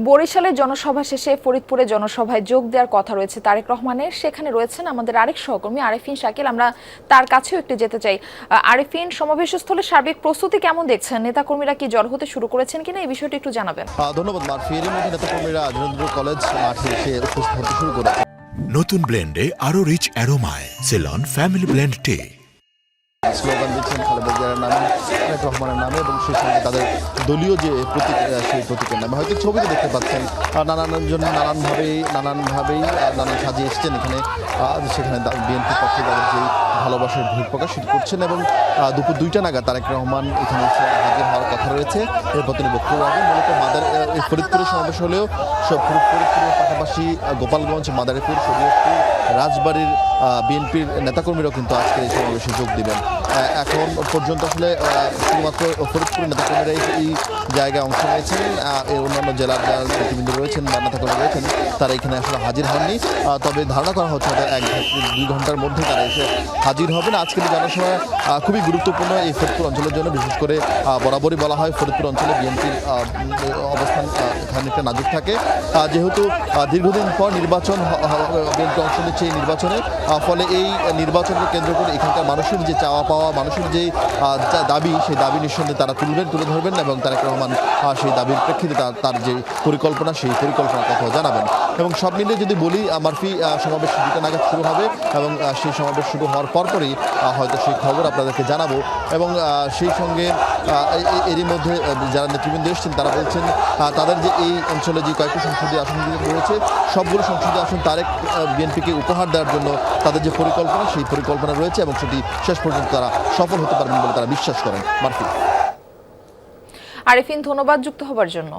বরিশালে জনসভা শেষে ফরিদপুরে জনসভায় যোগ দেওয়ার কথা রয়েছে তারেক রহমানের। সেখানে রয়েছেন আমাদের আরেক সহকর্মী আরেফিন শাকিল। আমরা তার কাছেও একটু যেতে চাই। আরেফিন, সমাবেশস্থলে সার্বিক প্রস্তুতি কেমন দেখছেন? নেতাকর্মীরা কি জড়ো হতে শুরু করেছেন কিনা এই বিষয়টি একটু জানাবেন। ধন্যবাদ মারফি। এর মধ্যে নেতাকর্মীরা আধুনিক কলেজ মাঠে এসে উপস্থিত হতে শুরু করেছে। নতুন ব্লেন্ডে আরো রিচ অ্যারোমায় সেলন ফ্যামিলি ব্লেন্ড টে। স্লোগান দিচ্ছেন খালেদা জিয়ার নামে, তারেক রহমানের নামে এবং সেই সঙ্গে তাদের দলীয় যে প্রতীক সেই প্রতীকের নামে। হয়তো ছবিতে দেখতে পাচ্ছেন নানানজন নানানভাবেই নানান সাজে এসছেন এখানে। সেখানে বিএনপির পক্ষে তাদের যে ভালোবাসার ভিড় প্রকাশ সেটি করছেন এবং দুপুর 2টা নাগাদ তারেক রহমান এখানে হাজির হওয়ার কথা রয়েছে। এরপর তিনি বক্তব্য রাখবেন। মূলত ফরিদপুরের সমাবেশ হলেও ফরিদপুরের পাশাপাশি গোপালগঞ্জ, মাদারীপুর, শরীয়তপুর, রাজবাড়ির বিএনপির নেতাকর্মীরাও কিন্তু আজকে এই সমাবেশে যোগ দিবেন। এখন পর্যন্ত আসলে শুধুমাত্র ফরিদপুরের নেতাকর্মীরাই এই জায়গায় অংশ নিয়েছেন। অন্যান্য জেলার যারা নেতৃবৃন্দ রয়েছেন বা নেতাকর্মী রয়েছেন তারা এখানে আসলে হাজির হননি। তবে ধারণা করা হচ্ছে হয়তো 1-2 ঘন্টার মধ্যে তারা এসে হাজির হবেন। আজকের এই জনসভা খুবই গুরুত্বপূর্ণ এই ফরিদপুর অঞ্চলের জন্য। বিশেষ করে বরাবরই বলা হয় ফরিদপুর অঞ্চলে বিএনপির অবস্থান খানিকটা নাজুক থাকে, যেহেতু দীর্ঘদিন পর নির্বাচন বিএনপি অংশ নিচ্ছে এই নির্বাচনে। ফলে এই নির্বাচনকে কেন্দ্র করে এখানকার মানুষের যে চাওয়া পাওয়া, মানুষের যে দাবি, সেই দাবি নিঃসন্দেহে তারা তুলে ধরবেন এবং তারেক রহমান সেই দাবির প্রেক্ষিতে তার যে পরিকল্পনা, সেই পরিকল্পনার কথাও জানাবেন। এবং সব মিলিয়ে যদি বলি মারফি, সমাবেশ 2টা নাগাদ শুরু হবে এবং সেই সমাবেশ শুরু হওয়ার পরপরই হয়তো সেই খবর আপনাদেরকে জানাবো। এবং সেই সঙ্গে এরই মধ্যে যারা নেতৃবৃন্দ এসেছেন তারা বলছেন তাদের যে এই অঞ্চলে যে কয়েকটি সংসদীয় আসন রয়েছে সবগুলো সংসদীয় আসন তারেক বিএনপিকে উপহার দেওয়ার জন্য তাদের যে পরিকল্পনা, সেই পরিকল্পনা রয়েছে এবং সেটি শেষ পর্যন্ত তারা সফল হতে পারবেন বলে তারা বিশ্বাস করেন। মারফি। আরেফিন, ধন্যবাদ যুক্ত হবার জন্য।